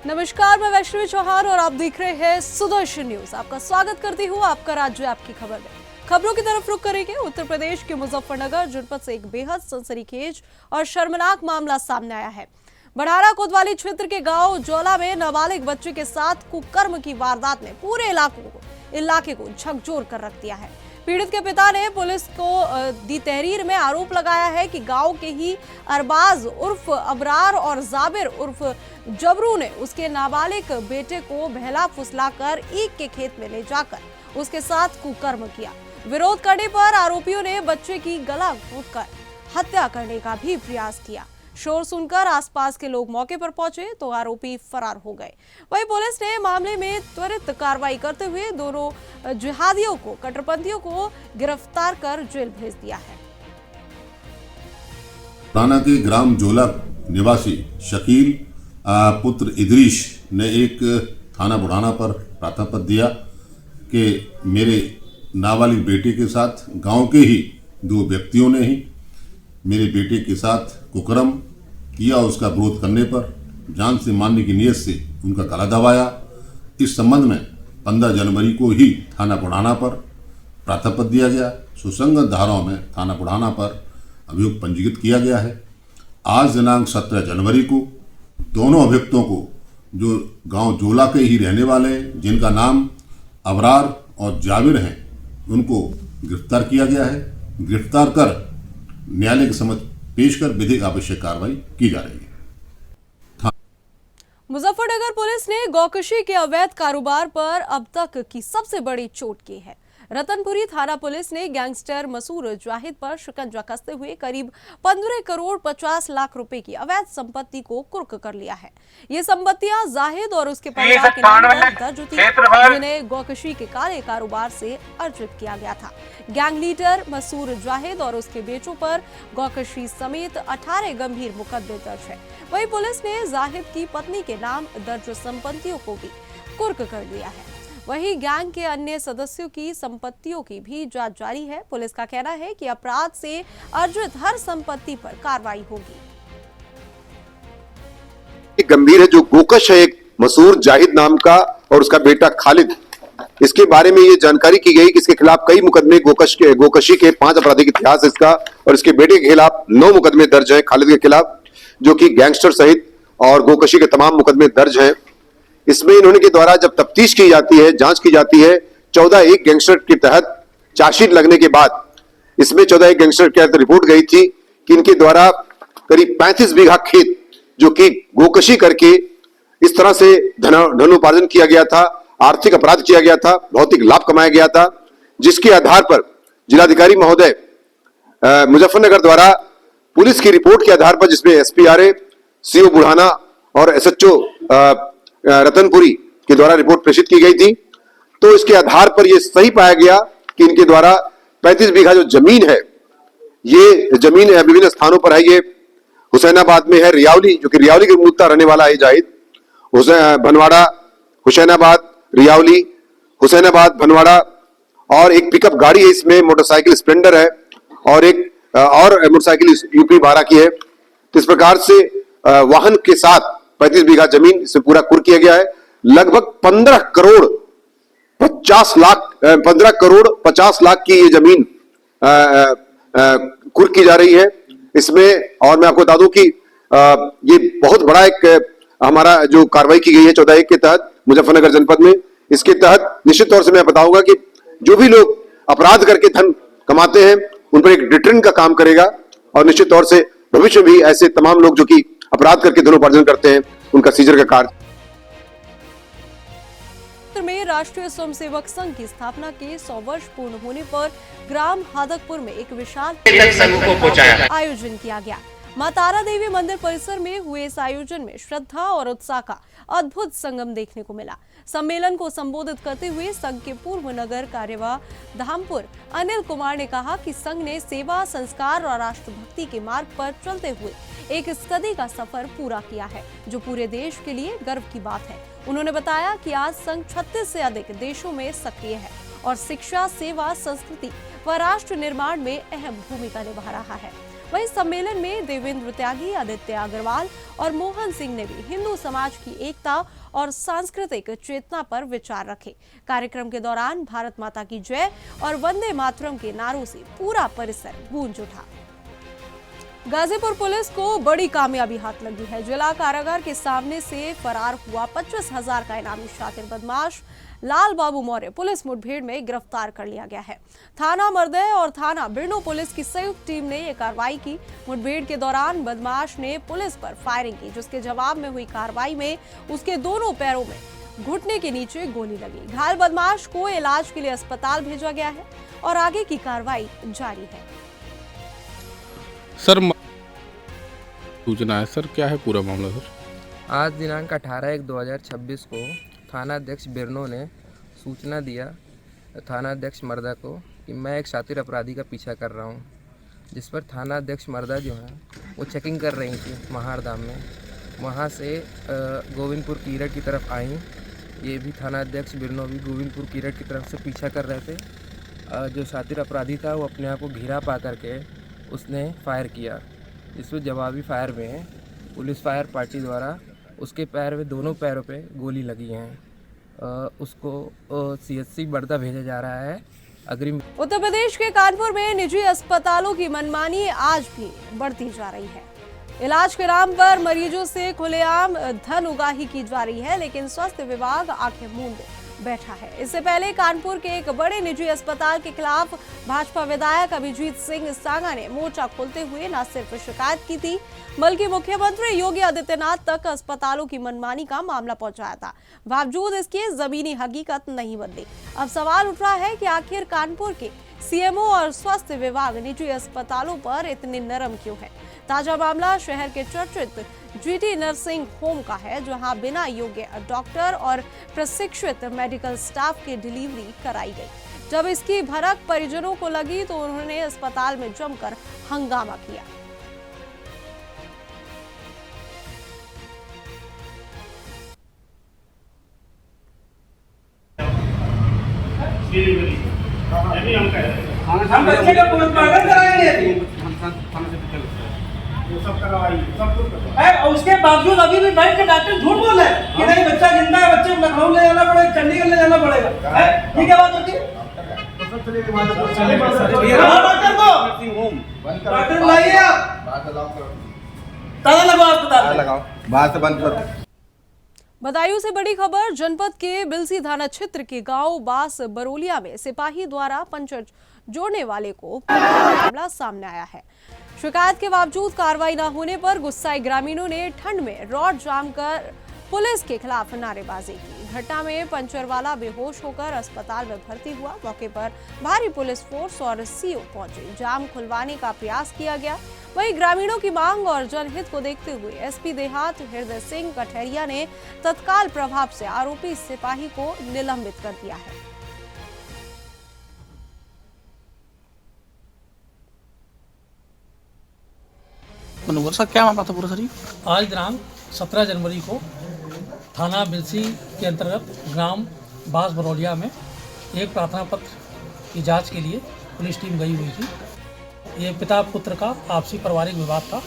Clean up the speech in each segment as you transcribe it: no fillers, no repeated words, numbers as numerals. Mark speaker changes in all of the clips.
Speaker 1: नमस्कार, मैं वैष्णवी चौहान और आप देख रहे हैं सुदर्शन न्यूज। आपका स्वागत करती हूँ आपका राज्य आपकी खबर में। खबरों की तरफ रुख करेंगे उत्तर प्रदेश के मुजफ्फरनगर जनपद से एक बेहद सनसनीखेज और शर्मनाक मामला सामने आया है। बढ़ारा कोतवाली क्षेत्र के गांव जोला में नाबालिग बच्चे के साथ कुकर्म की वारदात ने पूरे इलाके को झकझोर कर रख दिया है। पीड़ित के पिता ने पुलिस को दी तहरीर में आरोप लगाया है कि गांव के ही अरबाज उर्फ अबरार और जाबिर उर्फ जबरू ने उसके नाबालिग बेटे को बहला फुसलाकर ईख के खेत में ले जाकर उसके साथ कुकर्म किया। विरोध करने पर आरोपियों ने बच्चे की गला घोंटकर हत्या करने का भी प्रयास किया। शोर सुनकर आसपास के लोग मौके पर पहुंचे तो आरोपी फरार हो गए। वहीं पुलिस ने मामले में त्वरित कार्रवाई करते हुए दोनों जिहादियों को कट्टरपंथियों को गिरफ्तार कर जेल भेज दिया है।
Speaker 2: बुढ़ाना के ग्राम जोला निवासी शकील पुत्र इदरीश ने एक थाना बुढ़ाना पर प्रार्थना पत्र दिया कि मेरे नाबालिग बेटे के साथ गांव के ही दो व्यक्तियों ने ही मेरे बेटे के साथ कुकर्म किया। उसका विरोध करने पर जान से मारने की नीयत से उनका गला दबाया। इस संबंध में 15 जनवरी को ही थाना बुढ़ाना पर प्रार्थना पत्र दिया गया। सुसंगत धाराओं में थाना बुढ़ाना पर अभियोग पंजीकृत किया गया है। आज दिनांक 17 जनवरी को दोनों अभियुक्तों को, जो गांव जोला के ही रहने वाले हैं, जिनका नाम अबरार और जाबिर हैं, उनको गिरफ्तार किया गया है। गिरफ्तार कर न्यायालय के समक्ष पेश कर विधिक आवश्यक कार्रवाई की जा रही है।
Speaker 1: मुजफ्फरनगर पुलिस ने गौकशी के अवैध कारोबार पर अब तक की सबसे बड़ी चोट की है। रतनपुरी थाना पुलिस ने गैंगस्टर मसूर जाहिद पर शिकंजा कसते हुए करीब 15 करोड़ 50 लाख रुपए की अवैध संपत्ति को कुर्क कर लिया है। ये संपत्तियां जाहिद और उसके परिवार के नाम पर दर्ज थी, जिन्हें गौकशी के काले कारोबार से अर्जित किया गया था। गैंग लीडर मसूर जाहिद और उसके बेटों पर गौकशी समेत 18 गंभीर मुकदमे दर्ज है। वहीं पुलिस ने जाहिद की पत्नी के नाम दर्ज संपत्तियों को भी कुर्क कर लिया है। वहीं गैंग के अन्य सदस्यों की संपत्तियों की भी जांच जारी है। पुलिस का कहना है कि अपराध से अर्जित हर संपत्ति पर कार्रवाई होगी।
Speaker 3: गंभीर है जो गोकश है एक मसूर जाहिद नाम का और उसका बेटा खालिद, इसके बारे में ये जानकारी की गई कि इसके खिलाफ कई मुकदमे गोकशी के 5 आपराधिक इतिहास इसका और इसके बेटे के खिलाफ 9 मुकदमे दर्ज हैं खालिद के खिलाफ, जो कि गैंगस्टर सहित और गोकशी के तमाम मुकदमे दर्ज हैं। इसमें इन्होंने के द्वारा जब तफ्तीश की जाती है, जांच की जाती है, 14 गैंगस्टर के तहत चार्जशीट लगने के बाद इसमें 14 गैंगस्टर के तहत रिपोर्ट गई थी कि इनके द्वारा करीब 35 बीघा खेत जो कि गोकशी करके इस तरह से धनोपार्जन किया गया था, आर्थिक अपराध किया गया था, भौतिक लाभ कमाया गया था, जिसके आधार पर जिलाधिकारी महोदय मुजफ्फरनगर द्वारा पुलिस की रिपोर्ट के आधार पर, जिसमें SPRA, CO बुढ़ाना और SHO रतनपुरी के द्वारा रिपोर्ट प्रेषित की गई थी, तो इसके आधार पर यह सही पाया गया कि इनके द्वारा 35 बीघा जो जमीन है, ये जमीन विभिन्न स्थानों पर है। ये हुसैनाबाद में है, रियावली, जो कि रियावली के मूलतः रहने वाला है जाहिद, भनवाड़ा, हुसैनाबाद, रियावली, हुसैनाबाद, भनवाड़ा, और एक पिकअप गाड़ी है, इसमें मोटरसाइकिल स्प्लेंडर है और एक और मोटरसाइकिल UP 12 की है। तो इस प्रकार से वाहन के साथ 35 बीघा जमीन से पूरा कुर्क किया गया है। लगभग 15 करोड़ 50 लाख की ये जमीन कुर्क की जा रही है इसमें। और मैं आपको बता दूं कि ये बहुत बड़ा एक हमारा जो कार्रवाई की गई है 14 के तहत मुजफ्फरनगर जनपद में। इसके तहत निश्चित तौर से मैं बताऊंगा कि जो भी लोग अपराध करके धन कमाते हैं उन पर एक डिटरेंट का काम करेगा और निश्चित तौर से भविष्य में भी ऐसे तमाम लोग जो कि अपराध करके धनोपार्जन करते हैं उनका सीजर का कार्य।
Speaker 1: में राष्ट्रीय स्वयंसेवक संघ की स्थापना के 100 वर्ष पूर्ण होने पर ग्राम हादकपुर में एक विशाल आयोजन किया गया। मां तारा देवी मंदिर परिसर में हुए इस आयोजन में श्रद्धा और उत्साह का अद्भुत संगम देखने को मिला। सम्मेलन को संबोधित करते हुए संघ के पूर्व नगर कार्यवाह धामपुर अनिल कुमार ने कहा कि संघ ने सेवा, संस्कार और राष्ट्रभक्ति के मार्ग पर चलते हुए एक सदी का सफर पूरा किया है, जो पूरे देश के लिए गर्व की बात है। उन्होंने बताया कि आज संघ 36 से अधिक देशों में सक्रिय है और शिक्षा, सेवा, संस्कृति व राष्ट्र निर्माण में अहम भूमिका निभा रहा है। वहीं सम्मेलन में देवेंद्र त्यागी, आदित्य अग्रवाल और मोहन सिंह ने भी हिंदू समाज की एकता और सांस्कृतिक चेतना पर विचार रखे। कार्यक्रम के दौरान भारत माता की जय और वंदे मातरम के नारों से पूरा परिसर गूंज उठा। गाजीपुर पुलिस को बड़ी कामयाबी हाथ लगी है। जिला कारागार के सामने से फरार हुआ 25,000 का इनामी शातिर बदमाश लाल बाबू मौर्य पुलिस मुठभेड़ में गिरफ्तार कर लिया गया है। थाना मर्दय और थाना बिरनो पुलिस की संयुक्त टीम ने यह कार्रवाई की। मुठभेड़ के दौरान बदमाश ने पुलिस पर फायरिंग की, जिसके जवाब में हुई कार्रवाई में उसके दोनों पैरों में घुटने के नीचे गोली लगी। घायल बदमाश को इलाज के लिए अस्पताल भेजा गया है और आगे की कार्रवाई जारी है।
Speaker 4: सर सूचना है सर, क्या है पूरा मामला सर?
Speaker 5: आज दिनांक 18/1/2026 को थाना अध्यक्ष बिरनो ने सूचना दिया थाना अध्यक्ष मर्दा को कि मैं एक शातिर अपराधी का पीछा कर रहा हूं, जिस पर थाना अध्यक्ष मर्दा जो है वो चेकिंग कर रही थी महारदाम में। वहां से गोविंदपुर कीरट की तरफ आई। ये भी थाना अध्यक्ष बिरनो भी गोविंदपुर कीरट की तरफ से पीछा कर रहे थे। जो शातिर अपराधी था वो अपने आप को घिरा पा करके उसने फायर किया। इसमें जवाबी फायर में पुलिस फायर पार्टी द्वारा उसके पैर में दोनों पैरों पे गोली लगी हैं। उसको CHC बड़दा भेजा जा रहा है अग्रिम।
Speaker 1: उत्तर प्रदेश के कानपुर में निजी अस्पतालों की मनमानी आज भी बढ़ती जा रही है। इलाज के नाम पर मरीजों से खुलेआम धन उगाही की जा रही है, लेकिन स्वास्थ्य विभाग आंखें मूंद बैठा है। इससे पहले कानपुर के एक बड़े निजी अस्पताल के खिलाफ भाजपा विधायक अभिजीत सिंह सांगा ने मोर्चा खोलते हुए न सिर्फ शिकायत की थी, बल्कि मुख्यमंत्री योगी आदित्यनाथ तक अस्पतालों की मनमानी का मामला पहुंचाया था। बावजूद इसके जमीनी हकीकत नहीं बदली। अब सवाल उठ रहा है कि आखिर कानपुर के CMO और स्वास्थ्य विभाग निजी अस्पतालों पर इतने नरम क्यों है। ताजा मामला शहर के चर्चित GT नर्सिंग होम का है, जहां बिना योग्य डॉक्टर और प्रशिक्षित मेडिकल स्टाफ की डिलीवरी कराई गई। जब इसकी भनक परिजनों को लगी तो उन्होंने अस्पताल में जमकर हंगामा किया।
Speaker 6: हम बच्चे का पोस्टमार्टम कराएंगे, वो सब करवाइए, सब कुछ करवाइए। और उसके बावजूद अभी भी बैठ के डॉक्टर झूठ बोल रहे हैं कि नहीं बच्चा जिंदा है, बच्चे को लखनऊ ले जाना पड़ेगा, चंडीगढ़ ले जाना पड़ेगा। ये क्या बात होती है? डॉक्टर लाइए आप, ताला लगाओ अस्पताल, लगाओ बाहर से बंद करो।
Speaker 1: बदायूं से बड़ी खबर। जनपद के बिलसी थाना क्षेत्र के गांव बास बरोलिया में सिपाही द्वारा पंचर जोड़ने वाले को मामला सामने आया है। शिकायत के बावजूद कार्रवाई न होने पर गुस्साए ग्रामीणों ने ठंड में रॉड जाम कर पुलिस के खिलाफ नारेबाजी की। घटना में पंचर वाला बेहोश होकर अस्पताल में भर्ती हुआ। मौके पर भारी पुलिस फोर्स और CO पहुंचे। जाम खुलवाने का प्रयास किया गया। वहीं ग्रामीणों की मांग और जनहित को देखते हुए SP देहात हृदय सिंह कठेरिया ने तत्काल प्रभाव से आरोपी सिपाही को निलंबित कर दिया है।
Speaker 7: क्या मामला था पूरा सर?
Speaker 8: आज दिनांक 17 जनवरी को थाना बिलसी के अंतर्गत ग्राम बास बरौलिया में एक प्रार्थना पत्र की जांच के लिए पुलिस टीम गई हुई थी। ये पिता पुत्र का आपसी पारिवारिक विवाद था,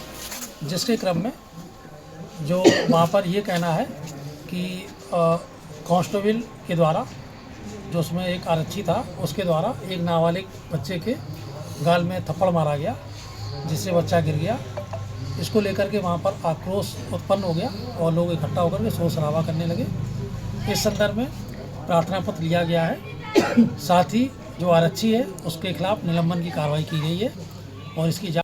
Speaker 8: जिसके क्रम में जो वहाँ पर ये कहना है कि कांस्टेबल के द्वारा, जो उसमें एक आरक्षी था, उसके द्वारा एक नाबालिग बच्चे के गाल में थप्पड़ मारा गया, जिससे बच्चा गिर गया। इसको लेकर के वहाँ पर आक्रोश उत्पन्न हो गया और लोग इकट्ठा होकर के शोर शराबा करने लगे। इस संदर्भ में प्रार्थना पत्र लिया गया है। साथ ही जो आरक्षी है उसके खिलाफ निलंबन की कार्रवाई की गई है और इसकी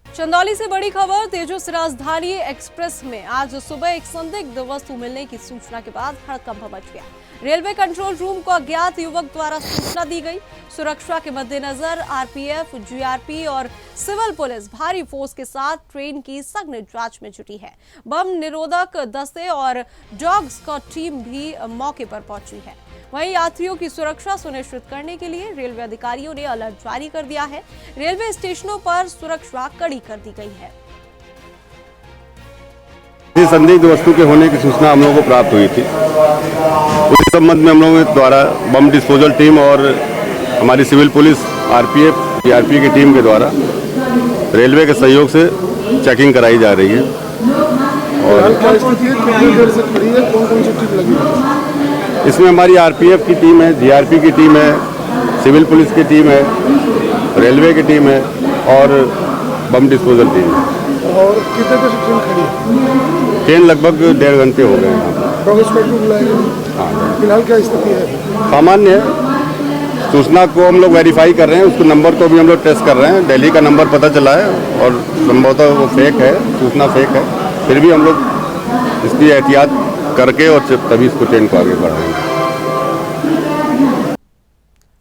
Speaker 1: चंदौली से बड़ी खबर। तेजस राजधानी एक्सप्रेस में आज सुबह एक संदिग्ध वस्तु मिलने की सूचना के बाद हड़कंप मच गया। रेलवे कंट्रोल रूम को अज्ञात युवक द्वारा सूचना दी गई। सुरक्षा के मद्देनजर RPF, GRP और सिविल पुलिस भारी फोर्स के साथ ट्रेन की सघन जांच में जुटी है। बम निरोधक दस्ते और डॉग स्क्वाड टीम भी मौके पर पहुंची है। वहीं यात्रियों की सुरक्षा सुनिश्चित करने के लिए रेलवे अधिकारियों ने अलर्ट जारी कर दिया है। रेलवे स्टेशनों पर सुरक्षा कड़ी कर दी गई है।
Speaker 3: संदिग्ध वस्तु के होने की सूचना हम लोगों को प्राप्त हुई थी। उस संबंध में हम लोगों के द्वारा बम डिस्पोजल टीम और हमारी सिविल पुलिस, RPF, GRP की टीम के द्वारा
Speaker 9: रेलवे के सहयोग से चेकिंग कराई जा रही है। और
Speaker 10: क्या स्थिति है, कितनी देर से खड़ी है, कौन कौन सी टीम लगी है?
Speaker 9: इसमें हमारी आरपीएफ की टीम है, जीआरपी की टीम है, सिविल पुलिस की टीम है, रेलवे की टीम है और बम डिस्पोजल टीम है।
Speaker 10: और कितने देर से ट्रेन खड़ी है?
Speaker 9: ट्रेन लगभग 1.5 घंटे हो गए हैं यहाँ पर।
Speaker 10: प्रोग्रेस पेट्रोल बुलाएंगे।
Speaker 9: हाँ,
Speaker 10: फिलहाल क्या स्थिति है?
Speaker 9: सामान्य है। सूचना को हम लोग वेरीफाई कर रहे हैं, उसको नंबर को भी हम लोग टेस्ट कर रहे हैं। दिल्ली का नंबर पता चला है और संभवतः वो फेक है, सूचना फेक है। फिर भी हम लोग इसकी एहतियात करके और तभी इसको ट्रेन को आगे बढ़ाएंगे।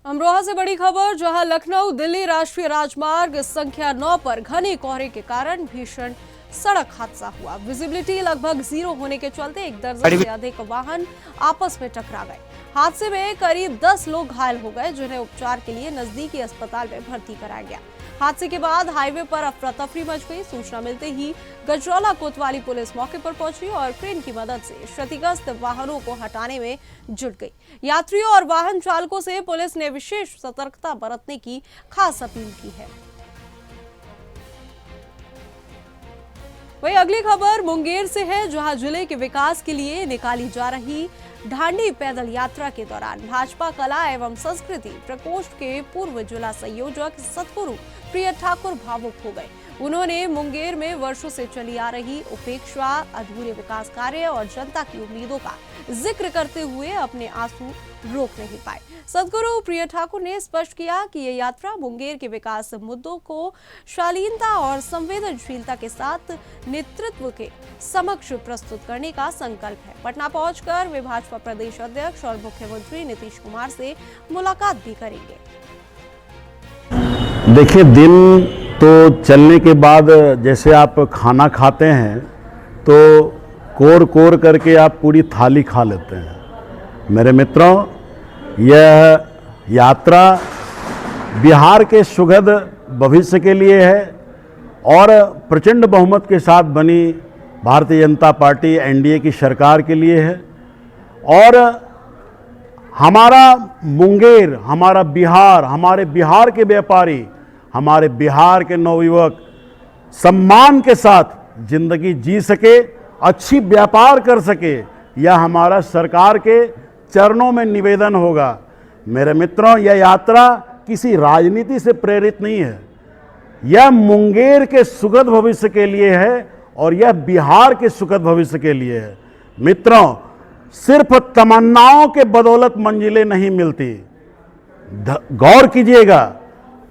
Speaker 1: अमरोहा से बड़ी खबर, जहां लखनऊ दिल्ली राष्ट्रीय राजमार्ग संख्या 9 पर घने कोहरे के कारण भीषण सड़क हादसा हुआ। विजिबिलिटी लगभग 0 होने के चलते एक दर्जन से अधिक वाहन आपस में टकरा गए। हादसे में करीब 10 लोग घायल हो गए, जिन्हें उपचार के लिए नजदीकी अस्पताल में भर्ती कराया गया। हादसे के बाद हाईवे पर अफरा तफरी मच गई। सूचना मिलते ही गजरौला कोतवाली पुलिस मौके पर पहुंची और क्रेन की मदद से क्षतिग्रस्त वाहनों को हटाने में जुट गई। यात्रियों और वाहन चालकों से पुलिस ने विशेष सतर्कता बरतने की खास अपील की है। वहीं अगली खबर मुंगेर से है, जहां जिले के विकास के लिए निकाली जा रही ढांडी पैदल यात्रा के दौरान भाजपा कला एवं संस्कृति प्रकोष्ठ के पूर्व जिला संयोजक सतगुरु प्रिय ठाकुर भावुक हो गए। उन्होंने मुंगेर में वर्षों से चली आ रही उपेक्षा, अधूरे विकास कार्य और जनता की उम्मीदों का जिक्र करते हुए अपने आंसू रोक नहीं पाए। सतगुरु प्रिय ठाकुर ने स्पष्ट किया कि ये यात्रा मुंगेर के विकास मुद्दों को शालीनता और संवेदनशीलता के साथ नेतृत्व के समक्ष प्रस्तुत करने का संकल्प है। पटना पहुंचकर वे भाजपा प्रदेश अध्यक्ष और मुख्यमंत्री नीतीश कुमार से मुलाकात भी करेंगे।
Speaker 11: देखिए, दिन तो चलने के बाद जैसे आप खाना खाते हैं तो कोर कोर करके आप पूरी थाली खा लेते हैं। मेरे मित्रों, यह यात्रा बिहार के सुखद भविष्य के लिए है और प्रचंड बहुमत के साथ बनी भारतीय जनता पार्टी एनडीए की सरकार के लिए है। और हमारा मुंगेर, हमारा बिहार, हमारे बिहार के व्यापारी, हमारे बिहार के नवयुवक सम्मान के साथ जिंदगी जी सके, अच्छी व्यापार कर सके, यह हमारा सरकार के चरणों में निवेदन होगा। मेरे मित्रों, यह यात्रा किसी राजनीति से प्रेरित नहीं है, यह मुंगेर के सुखद भविष्य के लिए है और यह बिहार के सुखद भविष्य के लिए है। मित्रों, सिर्फ तमन्नाओं के बदौलत मंजिलें नहीं मिलती। गौर कीजिएगा,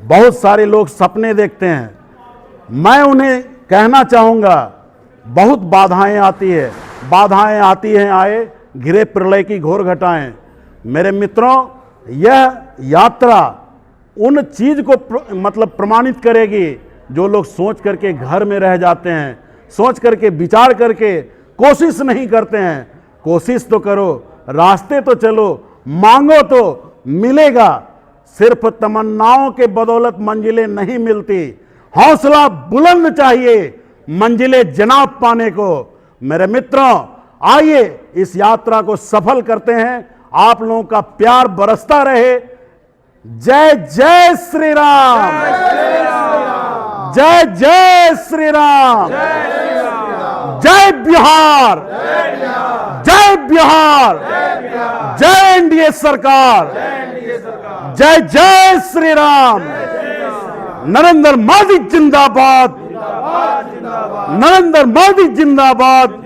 Speaker 11: बहुत सारे लोग सपने देखते हैं। मैं उन्हें कहना चाहूँगा, बहुत बाधाएं आती है, बाधाएं आती हैं, आए घिरे प्रलय की घोर घटाएं। मेरे मित्रों, यह यात्रा उन चीज़ को प्रमाणित करेगी जो लोग सोच करके घर में रह जाते हैं, सोच करके विचार करके कोशिश नहीं करते हैं। कोशिश तो करो, रास्ते तो चलो, मांगो तो मिलेगा। सिर्फ तमन्नाओं के बदौलत मंजिलें नहीं मिलती, हौसला बुलंद चाहिए मंजिलें जनाब पाने को। मेरे मित्रों, आइए इस यात्रा को सफल करते हैं। आप लोगों का प्यार बरसता रहे। जय जय श्री राम, जय जय श्री राम, जय बिहार, जय बिहार, जय एनडीए सरकार, जय जय श्री राम। नरेंद्र मोदी जिंदाबाद, नरेंद्र मोदी जिंदाबाद,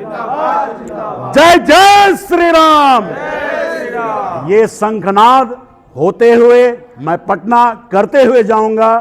Speaker 11: जय जय श्री राम। ये शंखनाद होते हुए मैं पटना करते हुए जाऊंगा।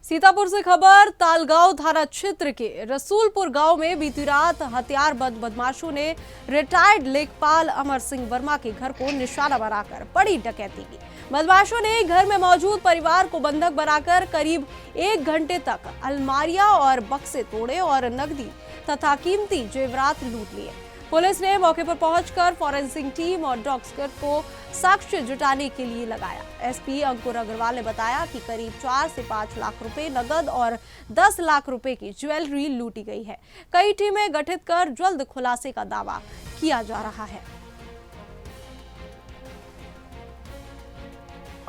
Speaker 1: सीतापुर से खबर, तालगांव थाना क्षेत्र के रसूलपुर गांव में बीती रात हथियारबंद बदमाशों ने रिटायर्ड लेखपाल अमर सिंह वर्मा के घर को निशाना बनाकर बड़ी डकैती की। बदमाशों ने घर में मौजूद परिवार को बंधक बनाकर करीब 1 घंटे तक अलमारियां और बक्से तोड़े और नकदी तथा कीमती जेवरात लूट लिए। पुलिस ने मौके पर पहुंचकर फॉरेंसिक टीम और डॉग स्क्वाड को साक्ष्य जुटाने के लिए लगाया। एसपी अंकुर अग्रवाल ने बताया कि करीब 4 से 5 लाख रुपए नगद और 10 लाख रुपए की ज्वेलरी लूटी गई है। कई टीमें गठित कर जल्द खुलासे का दावा किया जा रहा है।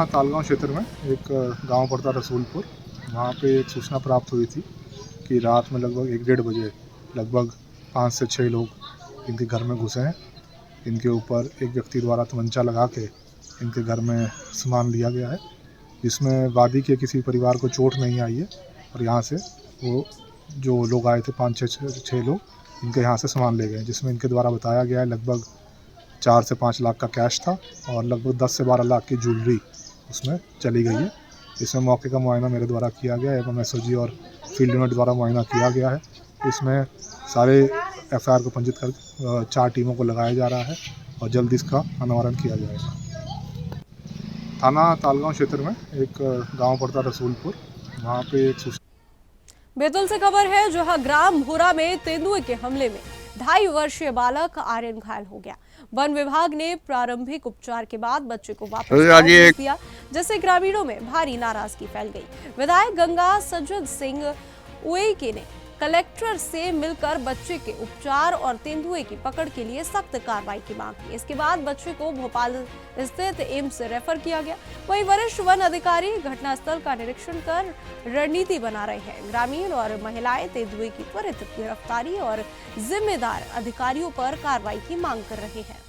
Speaker 10: तालगांव क्षेत्र में एक गांव पड़ता रसूलपुर, वहाँ पे एक सूचना प्राप्त हुई थी कि रात में लगभग 1-1:30 बजे लगभग 5 से 6 लोग इनके घर में घुसे हैं। इनके ऊपर एक व्यक्ति द्वारा तमंचा लगा के इनके घर में सामान लिया गया है, जिसमें वादी के किसी परिवार को चोट नहीं आई है। और यहाँ से वो जो लोग आए थे 5-6 लोग, इनके यहाँ से सामान ले गए, जिसमें इनके द्वारा बताया गया है लगभग 4 से 5 लाख का कैश था और लगभग 10 से 12 लाख की ज्वेलरी उसमें चली गई है। इसमें मौके का मुआयना मेरे द्वारा किया गया है एवं एसओजी और फील्ड यूनिट द्वारा मुआयना किया गया है। इसमें सारे एफआईआर को पंजीकृत कर 4 टीमों को लगाया जा रहा है और जल्द इसका अनावरण किया जाएगा। थाना तालगांव क्षेत्र में एक गांव पड़ता रसूलपुर, वहाँ पे एक
Speaker 1: बैतूल से खबर है, जहां ग्राम भूरा में तेंदुए के हमले में 2.5 वर्षीय बालक आर्यन घायल हो गया। वन विभाग ने प्रारंभिक उपचार के बाद बच्चे को वापस भेज दिया, जिससे ग्रामीणों में भारी नाराजगी फैल गई। विधायक गंगा सज्जन सिंह उइके ने कलेक्टर से मिलकर बच्चे के उपचार और तेंदुए की पकड़ के लिए सख्त कार्रवाई की मांग की। इसके बाद बच्चे को भोपाल स्थित एम्स रेफर किया गया। वहीं वरिष्ठ वन अधिकारी घटनास्थल का निरीक्षण कर रणनीति बना रहे हैं। ग्रामीण और महिलाएं तेंदुए की त्वरित गिरफ्तारी और जिम्मेदार अधिकारियों पर कार्रवाई की मांग कर रहे हैं।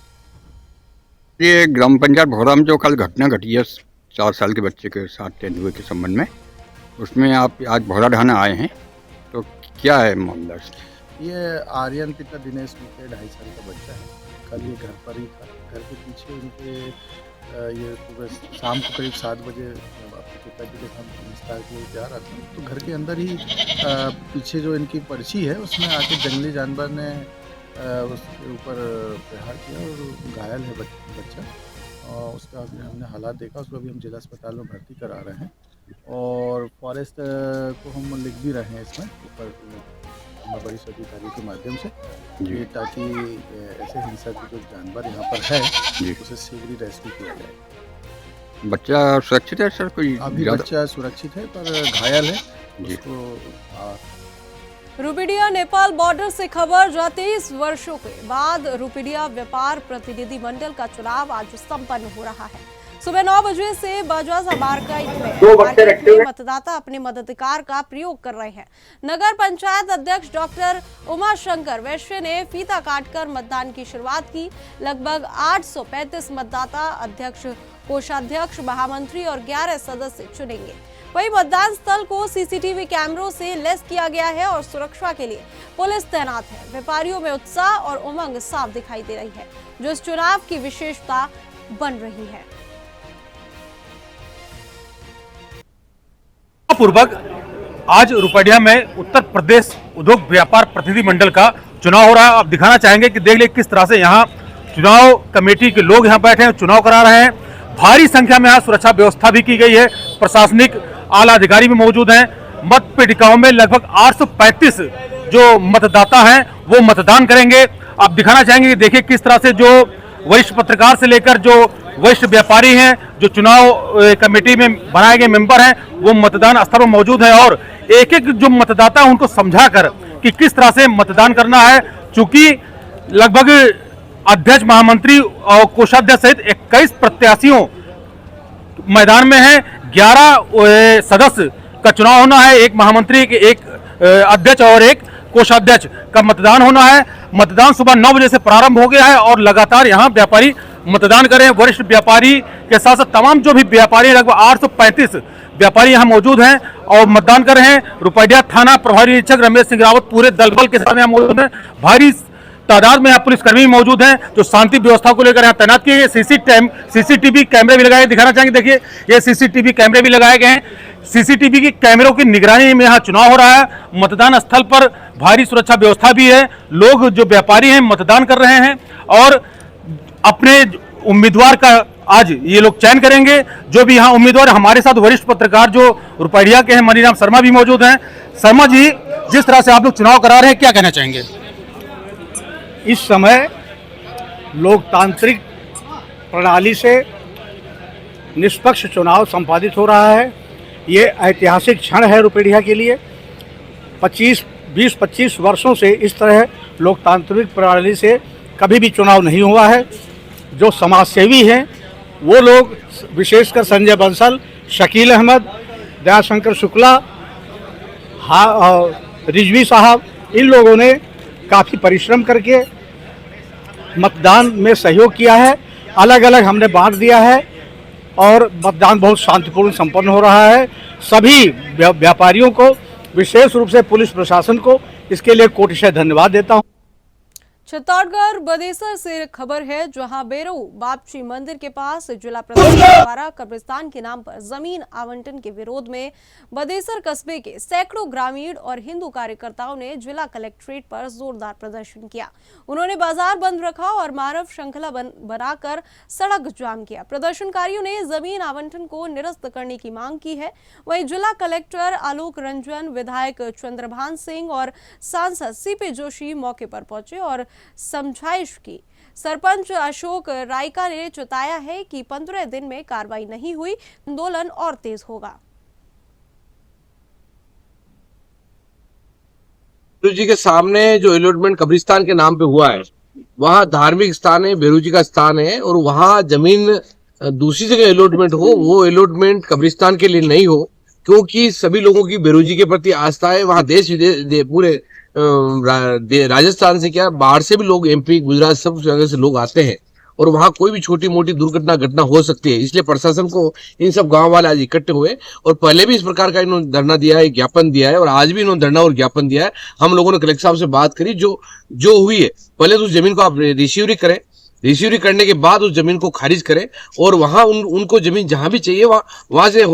Speaker 12: ये ग्राम पंचायत भोरा में जो कल घटना घटी है 4 साल के बच्चे के साथ तेंदुए के संबंध में, उसमें आप आज भोरा ढाना आए हैं, तो क्या है मामला?
Speaker 13: ये आर्यन पिता दिनेश उनके 2.5 साल का बच्चा है। कल ये घर पर ही था। घर के पीछे उनके ये सुबह शाम को करीब 7 बजे अपने पिताजी के साथ विस्तार के लिए जा रहा था, तो घर के अंदर ही पीछे जो इनकी पर्ची है उसमें आके जंगली जानवर ने उसके ऊपर प्रहार किया और घायल है बच्चा। और उसका हमने हालात देखा, उसको अभी हम जिला अस्पताल में भर्ती करा रहे हैं और फॉरेस्ट को हम लिख भी रहे हैं इसमें ऊपर वरिष्ठ अधिकारियों के माध्यम से, ये ताकि ऐसे हिंसक जो जानवर यहाँ पर है उसे शीघ्र रेस्क्यू किया जाए।
Speaker 12: बच्चा सुरक्षित है सर? कोई
Speaker 13: अभी बच्चा सुरक्षित है पर घायल है उसको।
Speaker 1: रुपीडिया नेपाल बॉर्डर से खबर, जहां 23 वर्षों के बाद रुपीडिया व्यापार प्रतिनिधि मंडल का चुनाव आज संपन्न हो रहा है। सुबह 9 बजे से बाजवाजा मार्केट में मतदाता अपने मताधिकार का प्रयोग कर रहे हैं। नगर पंचायत अध्यक्ष डॉक्टर उमा शंकर वैश्य ने फीता काटकर मतदान की शुरुआत की। लगभग 835 मतदाता अध्यक्ष, कोषाध्यक्ष, महामंत्री और 11 सदस्य चुनेंगे। वहीं मतदान स्थल को सीसीटीवी कैमरों से लैस किया गया है और सुरक्षा के लिए पुलिस तैनात है। व्यापारियों में उत्साह और उमंग साफ दिखाई दे रही है, जो इस चुनाव की विशेषता बन रही है।
Speaker 14: पूर्वक आज रुपडिया में उत्तर प्रदेश उद्योग व्यापार प्रतिनिधि मंडल का चुनाव हो रहा है। आप दिखाना चाहेंगे कि देख ले किस तरह से यहाँ चुनाव कमेटी के लोग यहाँ बैठे हैं, चुनाव करा रहे हैं। भारी संख्या में यहाँ सुरक्षा व्यवस्था भी की गई है, प्रशासनिक आला अधिकारी भी मौजूद हैं। मत पेटिकाओं में लगभग 835 जो मतदाता हैं वो मतदान करेंगे। आप दिखाना चाहेंगे कि देखिए किस तरह से जो वरिष्ठ पत्रकार से लेकर जो वरिष्ठ व्यापारी हैं, जो चुनाव कमेटी में बनाए गए मेंबर हैं, वो मतदान स्थल पर मौजूद है और एक एक जो मतदाता है उनको समझाकर कि किस तरह से मतदान करना है। चूंकि लगभग अध्यक्ष, महामंत्री और कोषाध्यक्ष सहित 21 प्रत्याशियों मैदान में हैं। 11 सदस्य का चुनाव होना है, एक महामंत्री, एक अध्यक्ष और एक कोषाध्यक्ष का मतदान होना है। मतदान सुबह 9 बजे से प्रारंभ हो गया है और लगातार यहाँ व्यापारी मतदान करें। वरिष्ठ व्यापारी के साथ साथ तमाम जो भी व्यापारी, लगभग 835 व्यापारी यहाँ मौजूद हैं और मतदान कर रहे हैं। रुपडिया थाना प्रभारी निरीक्षक रमेश सिंह रावत पूरे दलबल के साथ यहाँ मौजूद हैं। भारी तादाद में यहाँ पुलिसकर्मी मौजूद हैं जो शांति व्यवस्था को लेकर यहाँ तैनात किए गए। सीसीटीवी कैमरे भी लगाए, दिखाना चाहेंगे, देखिए ये सीसीटीवी कैमरे भी लगाए गए हैं। सीसीटीवी की कैमरों की निगरानी में यहाँ चुनाव हो रहा है। मतदान स्थल पर भारी सुरक्षा व्यवस्था भी है। लोग जो व्यापारी हैं मतदान कर रहे हैं और अपने उम्मीदवार का आज ये लोग चयन करेंगे। जो भी यहाँ उम्मीदवार, हमारे साथ वरिष्ठ पत्रकार जो रुपडिया के हैं मनीराम शर्मा भी मौजूद हैं। शर्मा जी, जिस तरह से आप लोग चुनाव करा रहे हैं, क्या कहना चाहेंगे?
Speaker 15: इस समय लोकतांत्रिक प्रणाली से निष्पक्ष चुनाव संपादित हो रहा है। ये ऐतिहासिक क्षण है रुपडिया के लिए। 20-25 वर्षों से इस तरह लोकतांत्रिक प्रणाली से कभी भी चुनाव नहीं हुआ है। जो समाजसेवी हैं वो लोग, विशेषकर संजय बंसल, शकील अहमद, दयाशंकर शुक्ला, रिजवी साहब, इन लोगों ने काफ़ी परिश्रम करके मतदान में सहयोग किया है। अलग अलग हमने बांट दिया है और मतदान बहुत शांतिपूर्ण संपन्न हो रहा है। सभी व्यापारियों को, विशेष रूप से पुलिस प्रशासन को इसके लिए कोटिशः धन्यवाद देता हूं।
Speaker 1: छत्तीसगढ़ बदेसर से खबर है, जहां बेरू बापची मंदिर के पास जिला प्रशासन द्वारा कब्रिस्तान के नाम पर जमीन आवंटन के विरोध में बदेसर कस्बे के सैकड़ों ग्रामीण और हिंदू कार्यकर्ताओं ने जिला कलेक्ट्रेट पर जोरदार प्रदर्शन किया। उन्होंने बाजार बंद रखा और मानव श्रृंखला बनाकर सड़क जाम किया। प्रदर्शनकारियों ने जमीन आवंटन को निरस्त करने की मांग की है। वहीं जिला कलेक्टर आलोक रंजन, विधायक चंद्रभान सिंह और सांसद सीपी जोशी मौके पर पहुंचे और समझाइश की। सरपंच अशोक रायका ने चेताया है कि 15 दिन में कार्रवाई नहीं हुई, आंदोलन और तेज होगा।
Speaker 16: बेरू जी के सामने जो अलॉटमेंट कब्रिस्तान के नाम पे हुआ है, वहाँ धार्मिक स्थान है, बेरू जी का स्थान है, और वहाँ जमीन दूसरी जगह अलॉटमेंट हो, वो अलॉटमेंट कब्रिस्तान के लिए नहीं हो, क्योंकि सभी लोगों की बेरू जी के प्रति आस्था है। वहाँ देश विदेश पूरे राजस्थान से क्या, बाहर से भी लोग, एमपी, गुजरात, सब जगह से लोग आते हैं, और वहाँ कोई भी छोटी मोटी घटना हो सकती है। इसलिए प्रशासन को इन सब गांव वाले आज इकट्ठे हुए, और पहले भी इस प्रकार का इन्होंने धरना दिया है, ज्ञापन दिया है, और आज भी इन्होंने धरना और ज्ञापन दिया है। हम लोगों ने कलेक्टर साहब से बात करी, जो हुई है, पहले तो उस जमीन को आप रिसीवरी करें, रिसीवरी करने के बाद उस जमीन को खारिज करें, और वहां उनको जमीन जहां भी चाहिए वहां से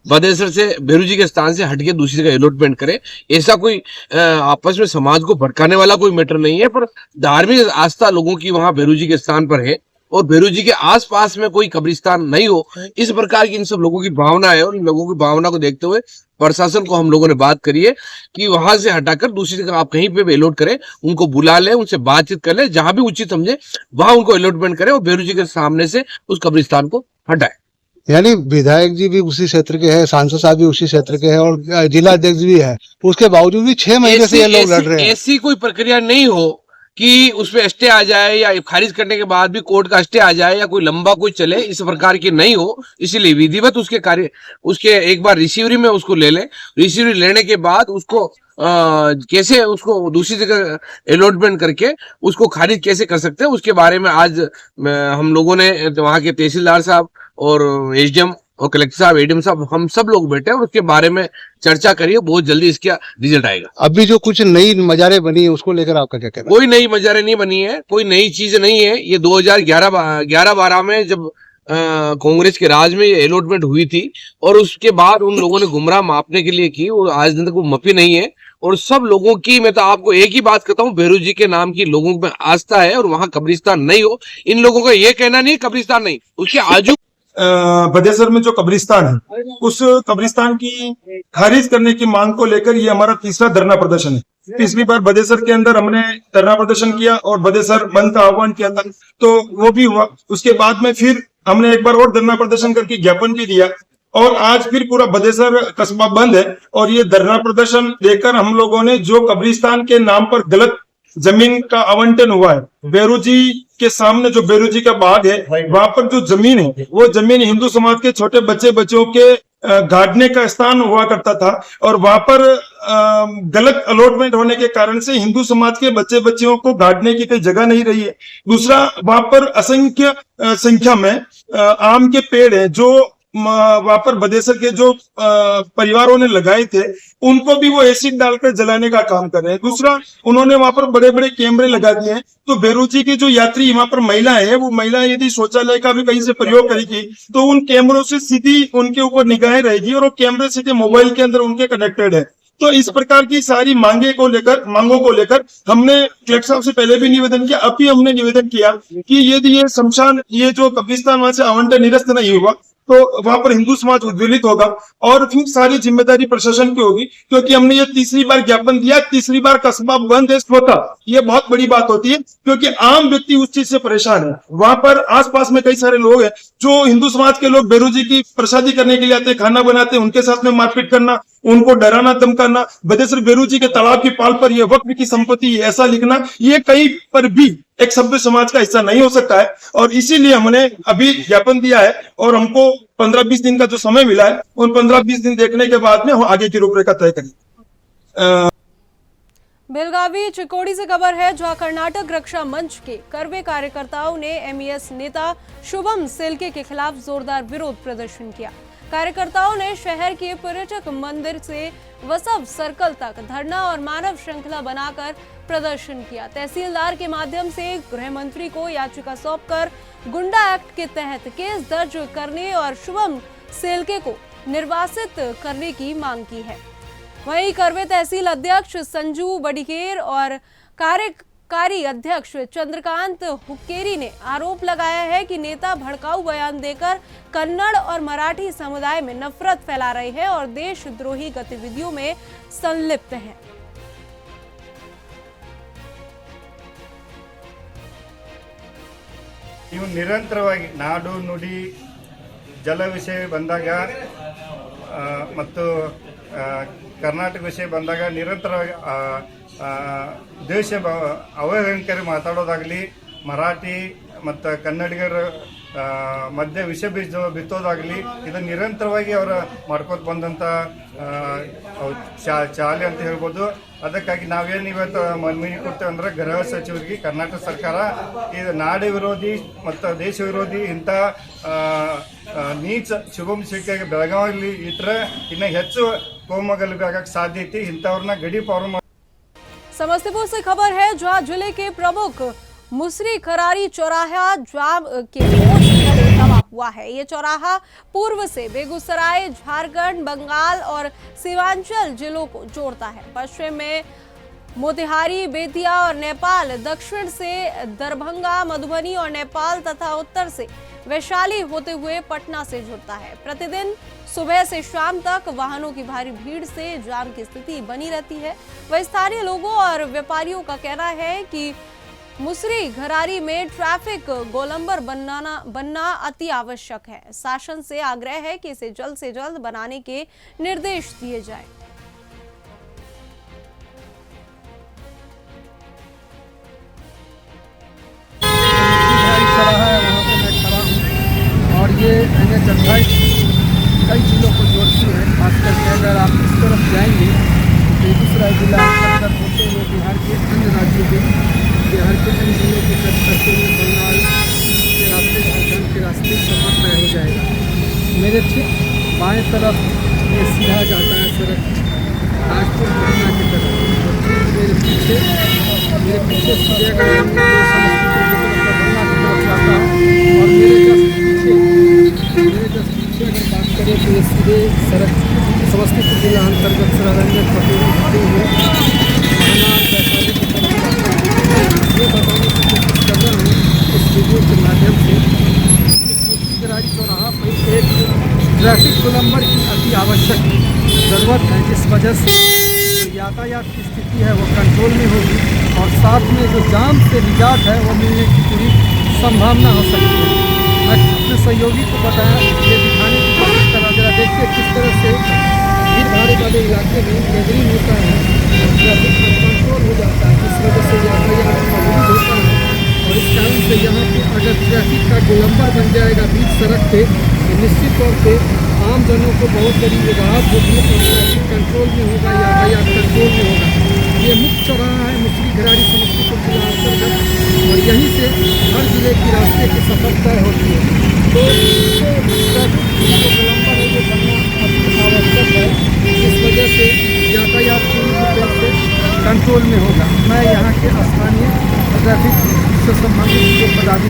Speaker 16: बदेसर से बेरू जी के स्थान से हटके दूसरी जगह अलॉटमेंट करें। ऐसा कोई आपस में समाज को भड़काने वाला कोई मैटर नहीं है, पर धार्मिक आस्था लोगों की वहां बेरू जी के स्थान पर है, और बेरू जी के आसपास में कोई कब्रिस्तान नहीं हो, इस प्रकार की इन सब लोगों की भावना है। और इन लोगों की भावना को देखते हुए प्रशासन को हम लोगों ने बात करी है कि वहां से हटाकर दूसरी जगह आप कहीं पे भी अलॉट करें, उनको बुला लें, उनसे बातचीत कर लें, जहां भी उचित समझे वहां उनको अलॉटमेंट करें, और बेरू जी के सामने से उस कब्रिस्तान को हटाए।
Speaker 13: यानी विधायक जी भी उसी क्षेत्र के हैं, सांसद साहब भी उसी क्षेत्र के हैं, और जिला अध्यक्ष भी है, उसके बावजूद भी 6 महीने से ये लोग लड़ रहे हैं।
Speaker 16: ऐसी कोई प्रक्रिया नहीं हो कि उसमें स्टे आ जाए, या खारिज करने के बाद भी कोर्ट का स्टे आ जाए, या कोई लंबा कोई चले, इस प्रकार की नहीं हो। इसलिए विधिवत उसके एक बार रिसीवरी में उसको ले लें। रिसीवरी लेने के बाद उसको कैसे उसको दूसरी जगह अलॉटमेंट करके उसको खारिज कैसे कर सकते हैं, उसके बारे में आज हम लोगों ने वहाँ के तहसीलदार साहब और एसडीएम और कलेक्टर साहब, एडीएम साहब, हम सब लोग बैठे हैं, उसके बारे में चर्चा करिए। बहुत जल्दी इसका रिजल्ट आएगा।
Speaker 13: अभी जो कुछ नई मजारें बनी है उसको लेकर आपका क्या कहना है?
Speaker 16: कोई नई मजारें नहीं बनी है, कोई नई चीज नहीं है। ये 2011-12 में जब कांग्रेस के राज में ये अलॉटमेंट हुई थी, और उसके बाद उन लोगों ने गुमराह मापने के लिए की, और आज दिन तक वो मपी नहीं है। और सब लोगों की, मैं तो आपको एक ही बात कहता हूँ, बेरू जी के नाम की लोगों में आस्था है, और वहां कब्रिस्तान नहीं हो। इन लोगों का ये कहना नहीं कब्रिस्तान नहीं, उसके आजू
Speaker 17: बदेसर में जो कब्रिस्तान है, उस कब्रिस्तान की खारिज करने की मांग को लेकर ये हमारा तीसरा धरना प्रदर्शन है। पिछली बार बदेसर के अंदर हमने धरना प्रदर्शन किया और बदेसर बंद का आह्वान किया था, तो वो भी हुआ। उसके बाद में फिर हमने एक बार और धरना प्रदर्शन करके ज्ञापन भी दिया, और आज फिर पूरा बदेसर कस्बा बंद है। और ये धरना प्रदर्शन देकर हम लोगों ने, जो कब्रिस्तान के नाम पर गलत जमीन का आवंटन हुआ है, बेरू जी के सामने जो बेरू जी का बाग है, वहां पर जो जमीन है, वो जमीन हिंदू समाज के छोटे बच्चों के गाड़ने का स्थान हुआ करता था, और वहां पर गलत अलॉटमेंट होने के कारण से हिंदू समाज के बच्चों को गाड़ने की कोई जगह नहीं रही है। दूसरा, वहां पर असंख्य संख्या में आम के पेड़ है, जो वहां पर बदेसर के जो परिवारों ने लगाए थे, उनको भी वो एसिड डालकर जलाने का काम कर रहे हैं। दूसरा, उन्होंने वहां पर बड़े बड़े कैमरे लगा दिए हैं, तो बेरू जी की जो यात्री वहां पर महिला है, वो महिला यदि शौचालय का भी कहीं से प्रयोग करेगी, तो उन कैमरों से सीधी उनके ऊपर निगाहें रहेगी, और वो कैमरे सीधे मोबाइल के अंदर उनके कनेक्टेड है। तो इस प्रकार की सारी मांगों को लेकर हमने कलेक्टर साहब से पहले भी निवेदन किया, अब भी हमने निवेदन किया कि यदि ये जो कब्रिस्तान वहां से आवंटन निरस्त नहीं हुआ, तो वहां पर हिंदू समाज उद्वेलित होगा और फिर सारी जिम्मेदारी प्रशासन की होगी, क्योंकि हमने ये तीसरी बार ज्ञापन दिया, तीसरी बार कस्बा बंद है स्वतः, ये बहुत बड़ी बात होती है क्योंकि आम व्यक्ति उस चीज से परेशान है। वहां पर आसपास में कई सारे लोग हैं जो हिंदू समाज के लोग बेरोजी की प्रसादी करने के लिए आते हैं, खाना बनाते हैं, उनके साथ में मारपीट करना, उनको डराना धमकाना, बदेसर बेरूजी के तालाब की पाल पर यह वक्फ की संपत्ति ऐसा लिखना, ये कहीं पर भी एक सभ्य समाज का हिस्सा नहीं हो सकता है। और इसीलिए हमने अभी ज्ञापन दिया है और हमको 15-20 दिन का जो समय मिला है, उन 15-20 दिन देखने के बाद में हम आगे की रूपरेखा तय करेंगे।
Speaker 1: बेलगावी चिकोड़ी से खबर है, जहां कर्नाटक रक्षा मंच के कर्वे कार्यकर्ताओं ने एमईएस नेता शुभम सेल्के के खिलाफ जोरदार विरोध प्रदर्शन किया। कार्यकर्ताओं ने शहर के पर्यटक मंदिर से वसव सर्कल तक धरना और मानव श्रृंखला बनाकर प्रदर्शन किया। तहसीलदार के माध्यम से गृह मंत्री को याचिका सौंपकर गुंडा एक्ट के तहत केस दर्ज करने और शुभम सेल्के को निर्वासित करने की मांग की है। वहीं करवे तहसील अध्यक्ष संजू बडिकेर और कार्यकारी अध्यक्ष चंद्रकांत हुक्केरी ने आरोप लगाया है कि नेता भड़काऊ बयान देकर कन्नड़ और मराठी समुदाय में नफरत फैला रहे हैं और देशद्रोही गतिविधियों में संलिप्त हैं।
Speaker 18: ನೀವು ನಿರಂತರವಾಗಿ ನಾಡು ನುಡಿ ಜಲ ವಿಷಯ ಬಂದಾಗ ಮತ್ತು ಕರ್ನಾಟಕ ವಿಷಯ ಬಂದಾಗ ನಿರಂತರವಾಗಿ ದೇಶ ಅವಹೇಳನಕಾರಿ ಮಾತಾಡೋದಾಗಲಿ, ಮರಾಠಿ ಮತ್ತು ಕನ್ನಡಿಗರ ಮಧ್ಯೆ ವಿಷ ಬೀಜ ಬಿತ್ತೋದಾಗಲಿ, ಇದನ್ನು ನಿರಂತರವಾಗಿ ಅವರು ಮಾಡ್ಕೋತ ಬಂದಂಥ ಚಾಲೆ ಅಂತ ಹೇಳ್ಬೋದು. ಅದಕ್ಕಾಗಿ ನಾವೇನು ಇವತ್ತು ಮನವಿ ಕೊಡ್ತೇವೆ ಅಂದರೆ ಗೃಹ ಸಚಿವರಿಗೆ ಕರ್ನಾಟಕ ಸರ್ಕಾರ ಇದು ನಾಡ ವಿರೋಧಿ ಮತ್ತು ದೇಶ ವಿರೋಧಿ ಇಂಥ ನೀಚ ಶುಭಂ ಸೇಲ್ಕೆ ಬೆಳಗಾವಿಯಲ್ಲಿ ಇಟ್ಟರೆ ಇನ್ನು ಹೆಚ್ಚು ಕೋಮಗಲಭೆ ಆಗಕ್ಕೆ ಸಾಧ್ಯತೆ. ಇಂಥವ್ರನ್ನ ಗಡಿ ಪಾರು.
Speaker 1: समस्तीपुर से खबर है, जहां जिले के प्रमुख मुसरी खरारी चौराहा जाम के दबा हुआ है। ये चौराहा पूर्व से बेगूसराय, झारखंड, बंगाल और सीमांचल जिलों को जोड़ता है। पश्चिम में मोतिहारी, बेतिया और नेपाल, दक्षिण से दरभंगा, मधुबनी और नेपाल तथा उत्तर से वैशाली होते हुए पटना से जुड़ता है। प्रतिदिन सुबह से शाम तक वाहनों की भारी भीड़ से जाम की स्थिति बनी रहती है। वहीं स्थानीय लोगों और व्यापारियों का कहना है कि मुसरी घरारी में ट्रैफिक गोलंबर बनना अति आवश्यक है। शासन से आग्रह है कि इसे जल्द से जल्द बनाने के निर्देश दिए जाएं।
Speaker 5: और ये NH28 कई जिलों को जोड़ती है। खासकर के अगर आप इस तरफ जाएंगे तो बेगूसराय जिला अंतर्गत होते हुए बिहार के अन्य राज्यों के अन्य जिलों के टच करते हुए बंगाल के रास्ते, झारखंड के रास्ते सफर तय हो जाएगा। मेरे ठीक बाएं तरफ ये सीधा जाता है सड़क राजपुर पटना की तरफ। मेरे पीछे सीधे अगर जाता है और मेरे जस्ट पीछे अगर बात करें तो ये सीधे सड़क समस्तीपुर जिला अंतर्गत सरारंजन पटेल होते हुए महानार वैशाली की तरफ ये बताने की कोशिश कर रहा हूँ इस वीडियो के माध्यम से। इस मुसरी चौराहा पर एक ट्रैफिक गोलंबर की अति आवश्यक ज़रूरत है, जिस वजह से यातायात की स्थिति है वो कंट्रोल में होगी और साथ में जो जाम से निजात है वो मिलने की पूरी संभावना हो सकती है। मैं अपने सहयोगी को बताया, ये दिखाने की कोशिश करा। जरा देखिए किस तरह से भीड़ भाड़ वाले इलाके में गैदरिंग होता है और ट्रैफिक कंट्रोल हो जाता है, जिस वजह से यातायात मजबूत होता है। और इस कारण से यहाँ पे अगर ट्रैफिक का गोलंबर बन जाएगा बीच सड़क पे तो निश्चित तौर पर आम जनों को बहुत बड़ी राहत होगी और ट्रैफिक कंट्रोल में होगा, यातायात कंट्रोल में होगा। ये मुख्य चौराहा है मुसरी घरारी समस्तीपुर जिला अंतर्गत और यहीं से हर जिले के रास्ते की सफर तय होती है। तो ट्रैफिक जो गोलंबर है ये बनना अति आवश्यक है, इस वजह से यातायात पूरी तरह से कंट्रोल में होगा। मैं यहाँ के स्थानीय ट्रैफिक से संबंधित जो पदाधिकारी।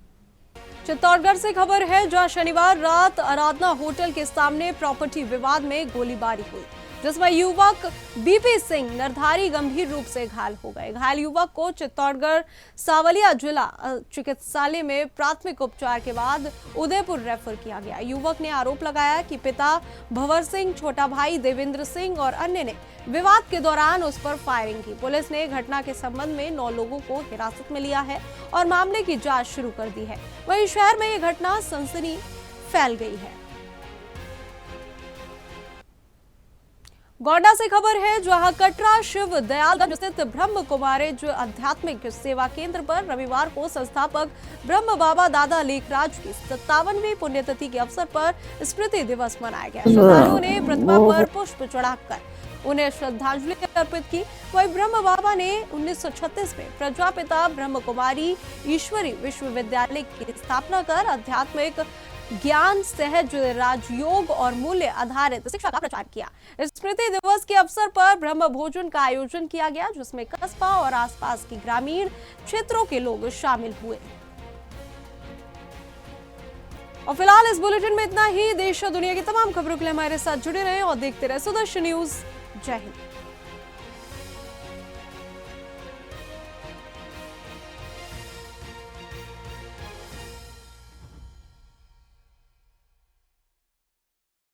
Speaker 1: चित्तौड़गढ़ से खबर है, जहां शनिवार रात आराधना होटल के सामने प्रॉपर्टी विवाद में गोलीबारी हुई। जिसमें युवक बीपी सिंह नरधारी गंभीर रूप से घायल हो गए। घायल युवक को चित्तौड़गढ़ सावलिया जिला चिकित्सालय में प्राथमिक उपचार के बाद उदयपुर रेफर किया गया। युवक ने आरोप लगाया कि पिता भंवर सिंह, छोटा भाई देवेंद्र सिंह और अन्य ने विवाद के दौरान उस पर फायरिंग की। पुलिस ने घटना के संबंध में 9 लोगों को हिरासत में लिया है और मामले की जांच शुरू कर दी है। वहीं शहर में यह घटना सनसनी फैल गई है। गोड्डा से खबर है, जहां कटरा शिव दयालगंज स्थित ब्रह्म कुमारेज आध्यात्मिक सेवा केंद्र पर रविवार को संस्थापक ब्रह्म बाबा दादा लेखराज की 57वीं पुण्यतिथि के अवसर पर स्मृति दिवस मनाया गया। श्रद्धालुओं ने प्रतिमा पर पुष्प चढ़ाकर उन्हें श्रद्धांजलि अर्पित की। वहीं ब्रह्म बाबा ने 1936 में प्रजापिता ब्रह्म कुमारी ईश्वरी विश्वविद्यालय की स्थापना कर आध्यात्मिक ज्ञान, सहज राजयोग और मूल्य आधारित शिक्षा का प्रचार किया। स्मृति दिवस के अवसर पर ब्रह्म भोजन का आयोजन किया गया, जिसमें कस्बा और आसपास के ग्रामीण क्षेत्रों के लोग शामिल हुए। और फिलहाल इस बुलेटिन में इतना ही। देश और दुनिया की तमाम खबरों के लिए हमारे साथ जुड़े रहें और देखते रहे सुदर्शन न्यूज। जय हिंद।